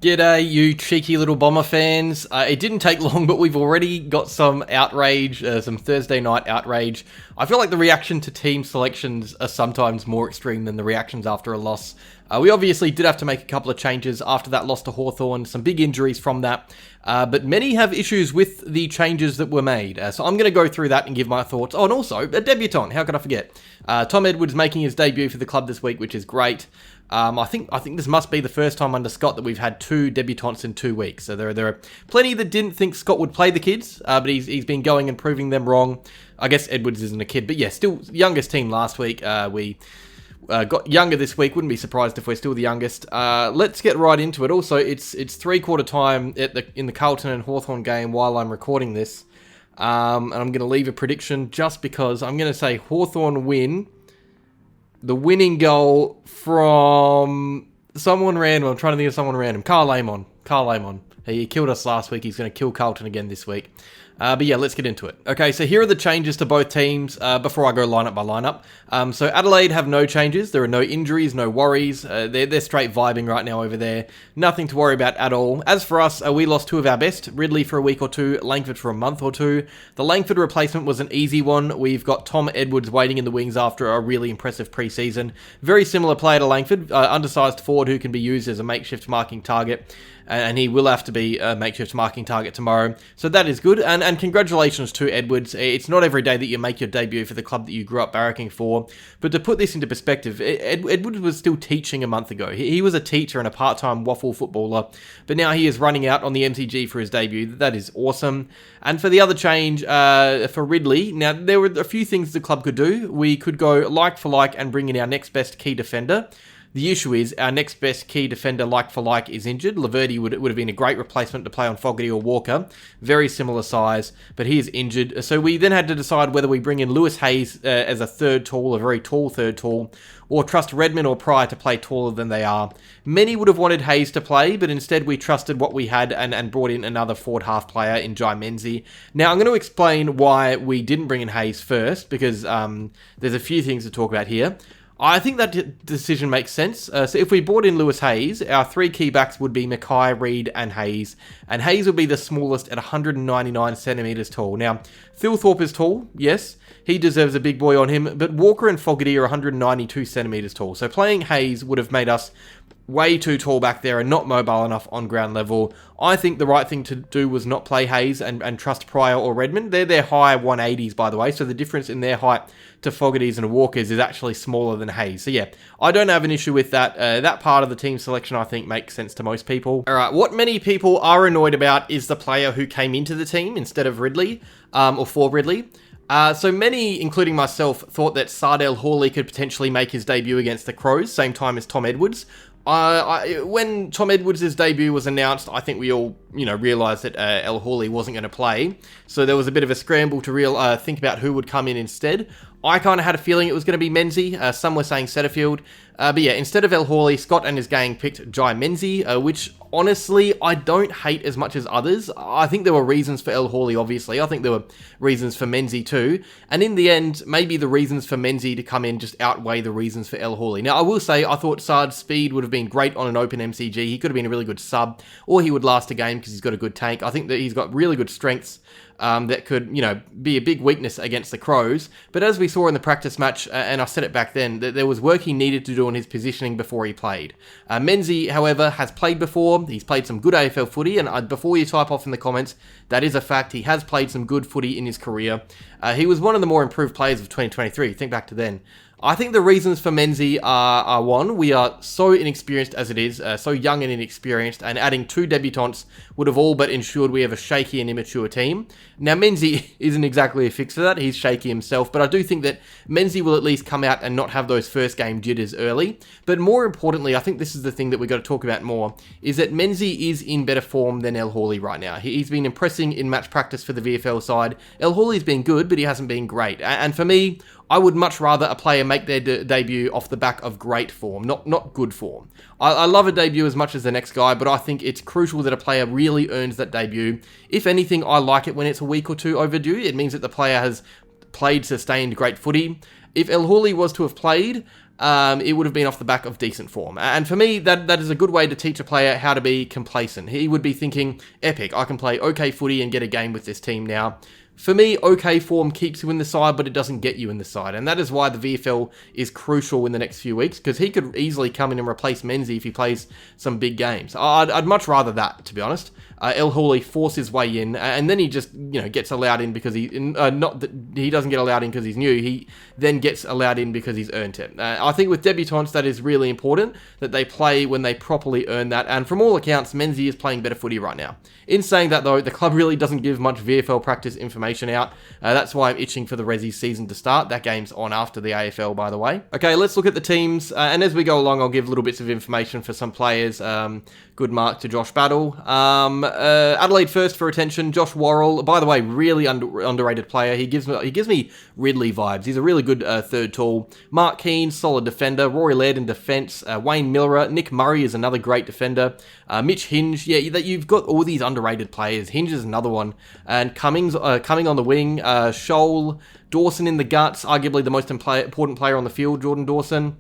G'day, you cheeky little Bomber fans. It didn't take long, but we've already got some outrage, some Thursday night outrage. I feel like the reaction to team selections are sometimes more extreme than the reactions after a loss. We obviously did have to make a couple of changes after that loss to Hawthorn, some big injuries from that, but many have issues with the changes that were made. So I'm going to go through that and give my thoughts. Oh, and also, a debutant, how could I forget? Tom Edwards making his debut for the club this week, which is great. I think this must be the first time under Scott that we've had two debutants in 2 weeks. So there are plenty that didn't think Scott would play the kids, but he's been going and proving them wrong. I guess Edwards isn't a kid, but yeah, still youngest team last week. We got younger this week. Wouldn't be surprised if we're still the youngest. Let's get right into it. Also, it's 3/4 time in the Carlton and Hawthorn game while I'm recording this, and I'm going to leave a prediction just because I'm going to say Hawthorn win. The winning goal from someone random. I'm trying to think of someone random. Carl Amon. He killed us last week. He's going to kill Carlton again this week. But yeah, let's get into it. Okay, so here are the changes to both teams before I go lineup by lineup. So Adelaide have no changes. There are no injuries, no worries. They're straight vibing right now over there. Nothing to worry about at all. As for us, we lost two of our best. Ridley for a week or two, Langford for a month or two. The Langford replacement was an easy one. We've got Tom Edwards waiting in the wings after a really impressive pre-season. Very similar player to Langford, undersized forward who can be used as a makeshift marking target. And he will have to be a makeshift marking target tomorrow. So that is good. And congratulations to Edwards. It's not every day that you make your debut for the club that you grew up barracking for. But to put this into perspective, Edwards was still teaching a month ago. He was a teacher and a part-time waffle footballer. But now he is running out on the MCG for his debut. That is awesome. And for the other change, for Ridley, now there were a few things the club could do. We could go like for like and bring in our next best key defender. The issue is our next best key defender, like for like, is injured. Laverty would have been a great replacement to play on Fogarty or Walker. Very similar size, but he is injured. So we then had to decide whether we bring in Lewis Hayes as a third tall, a very tall third tall, or trust Redmond or Pryor to play taller than they are. Many would have wanted Hayes to play, but instead we trusted what we had and brought in another forward half player in Jai Menzies. Now, I'm going to explain why we didn't bring in Hayes first, because there's a few things to talk about here. I think that decision makes sense. So if we brought in Lewis Hayes, our three key backs would be Mackay, Reid, and Hayes. And Hayes would be the smallest at 199 centimetres tall. Now, Thilthorpe is tall, yes. He deserves a big boy on him. But Walker and Fogarty are 192 centimetres tall. So playing Hayes would have made us way too tall back there and not mobile enough on ground level. I think the right thing to do was not play Hayes and trust Pryor or Redmond. They're high 180s, by the way, so the difference in their height to Fogarty's and Walker's is actually smaller than Hayes. So yeah, I don't have an issue with that. That part of the team selection, I think, makes sense to most people. All right, what many people are annoyed about is the player who came into the team instead of Ridley, or for Ridley. So many, including myself, thought that Sardell Hawley could potentially make his debut against the Crows, same time as Tom Edwards. When Tom Edwards' debut was announced, I think we all, realised that El Hawley wasn't going to play. So there was a bit of a scramble to think about who would come in instead. I kind of had a feeling it was going to be Menzies. Some were saying Setterfield. But yeah, instead of El Hawley, Scott and his gang picked Jai Menzies, which honestly, I don't hate as much as others. I think there were reasons for El Hawley, obviously. I think there were reasons for Menzies too. And in the end, maybe the reasons for Menzies to come in just outweigh the reasons for El Hawley. Now, I will say, I thought Sard's speed would have been great on an open MCG. He could have been a really good sub, or he would last a game because he's got a good tank. I think that he's got really good strengths that could, be a big weakness against the Crows. But as we saw in the practice match, and I said it back then, that there was work he needed to do on his positioning before he played. Menzies, however, has played before. He's played some good AFL footy, and before you type off in the comments, that is a fact. He has played some good footy in his career. He was one of the more improved players of 2023. Think back to then. I think the reasons for Menzies are one, we are so inexperienced as it is, so young and inexperienced, and adding two debutants would have all but ensured we have a shaky and immature team. Now, Menzies isn't exactly a fix for that, he's shaky himself, but I do think that Menzies will at least come out and not have those first game jitters early. But more importantly, I think this is the thing that we've got to talk about more, is that Menzies is in better form than El Hawley right now. He's been impressing in match practice for the VFL side. El Hawley's been good, but he hasn't been great. And for me, I would much rather a player make their debut off the back of great form, not good form. I love a debut as much as the next guy, but I think it's crucial that a player really earns that debut. If anything, I like it when it's a week or two overdue. It means that the player has played sustained great footy. If El Hawley was to have played, it would have been off the back of decent form. And for me, that is a good way to teach a player how to be complacent. He would be thinking, epic, I can play okay footy and get a game with this team now. For me, okay form keeps you in the side, but it doesn't get you in the side. And that is why the VFL is crucial in the next few weeks, because he could easily come in and replace Menzies if he plays some big games. I'd much rather that, to be honest. El Hawley force his way in, and then he just, gets allowed in because he, not that he doesn't get allowed in because he's new, he then gets allowed in because he's earned it. I think with debutants, that is really important, that they play when they properly earn that, and from all accounts, Menzies is playing better footy right now. In saying that though, the club really doesn't give much VFL practice information out. That's why I'm itching for the Resi season to start. That game's on after the AFL, by the way. Okay, let's look at the teams, and as we go along, I'll give little bits of information for some players. Good mark to Josh Battle. Adelaide first for attention, Josh Worrell. By the way, really underrated player. He gives me Ridley vibes. He's a really good third tall. Mark Keane, solid defender. Rory Laird in defence. Wayne Miller. Nick Murray is another great defender. Mitch Hinge. Yeah, you've got all these underrated players. Hinge is another one. And Cummings coming on the wing. Scholl. Dawson in the guts. Arguably the most important player on the field, Jordan Dawson.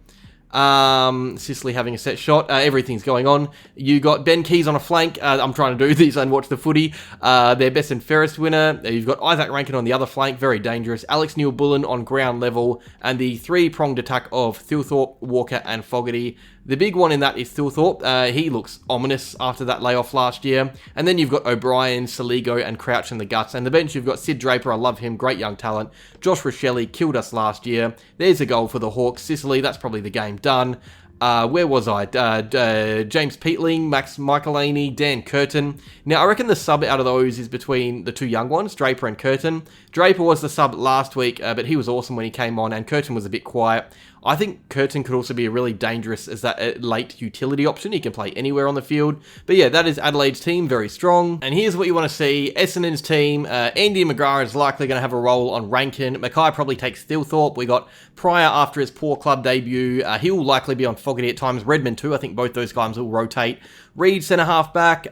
Sicily having a set shot. Everything's going on. You got Ben Keys on a flank. I'm trying to do these and watch the footy. Their best and fairest winner. You've got Isaac Rankin on the other flank, very dangerous. Alex Neil-Bullen on ground level, and the three-pronged attack of Thilthorpe, Walker, and Fogarty. The big one in that is Thilthorpe. He looks ominous after that layoff last year. And then you've got O'Brien, Saligo, and Crouch in the guts. And the bench, you've got Sid Draper, I love him, great young talent. Josh Rochelle killed us last year. There's a goal for the Hawks. Sicily, that's probably the game done. Where was I? James Peatling, Max Michaelaney, Dan Curtin. Now, I reckon the sub out of those is between the two young ones, Draper and Curtin. Draper was the sub last week, but he was awesome when he came on, and Curtin was a bit quiet. I think Curtin could also be really dangerous as that late utility option. He can play anywhere on the field. But yeah, that is Adelaide's team, very strong. And here's what you want to see. Essendon's team, Andy McGrath is likely going to have a role on Rankin. Mackay probably takes Thilthorpe. We got Pryor after his poor club debut. He'll likely be on Fogarty at times. Redmond too. I think both those guys will rotate. Reed, centre half-back.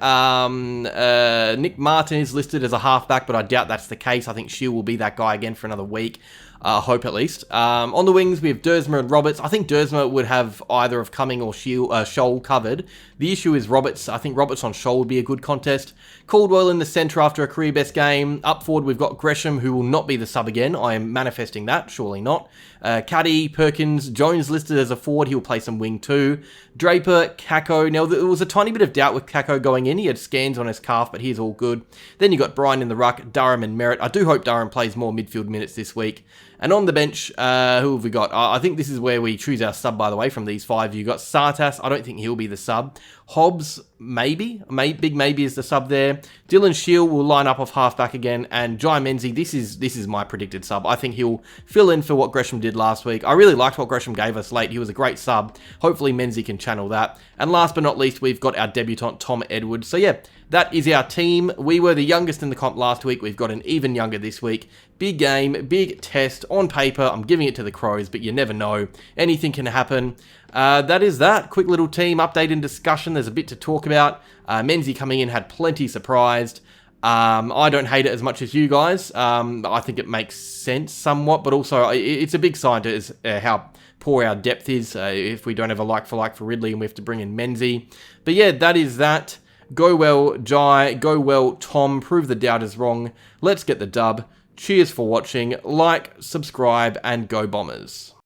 Nick Martin is listed as a half-back, but I doubt that's the case. I think Shield will be that guy again for another week. Hope at least. On the wings, we have Dersma and Roberts. I think Dersma would have either of Cumming or Scholl covered. The issue is Roberts. I think Roberts on Scholl would be a good contest. Caldwell in the centre after a career best game. Up forward, we've got Gresham, who will not be the sub again. I am manifesting that, surely not. Caddy, Perkins, Jones listed as a forward. He'll play some wing too. Draper, Kako. Now, there was a tiny bit of doubt with Kako going in. He had scans on his calf, but he's all good. Then you got Brian in the ruck, Durham and Merritt. I do hope Durham plays more midfield minutes this week. And on the bench, who have we got? I think this is where we choose our sub, by the way, from these five. You got Sartas. I don't think he'll be the sub. Hobbs, maybe. Big maybe is the sub there. Dylan Shield will line up off halfback again. And Jai Menzies, this is my predicted sub. I think he'll fill in for what Gresham did last week. I really liked what Gresham gave us late. He was a great sub. Hopefully Menzies can channel that. And last but not least, we've got our debutant, Tom Edwards. So yeah, that is our team. We were the youngest in the comp last week. We've got an even younger this week. Big game, big test. On paper, I'm giving it to the Crows, but you never know. Anything can happen. That is that. Quick little team update and discussion. There's a bit to talk about. Menzies coming in had plenty surprised. I don't hate it as much as you guys. I think it makes sense somewhat, but also it's a big sign to how poor our depth is if we don't have a like for Ridley and we have to bring in Menzies. But yeah, that is that. Go well, Jai. Go well, Tom. Prove the doubters wrong. Let's get the dub. Cheers for watching. Like, subscribe, and go Bombers.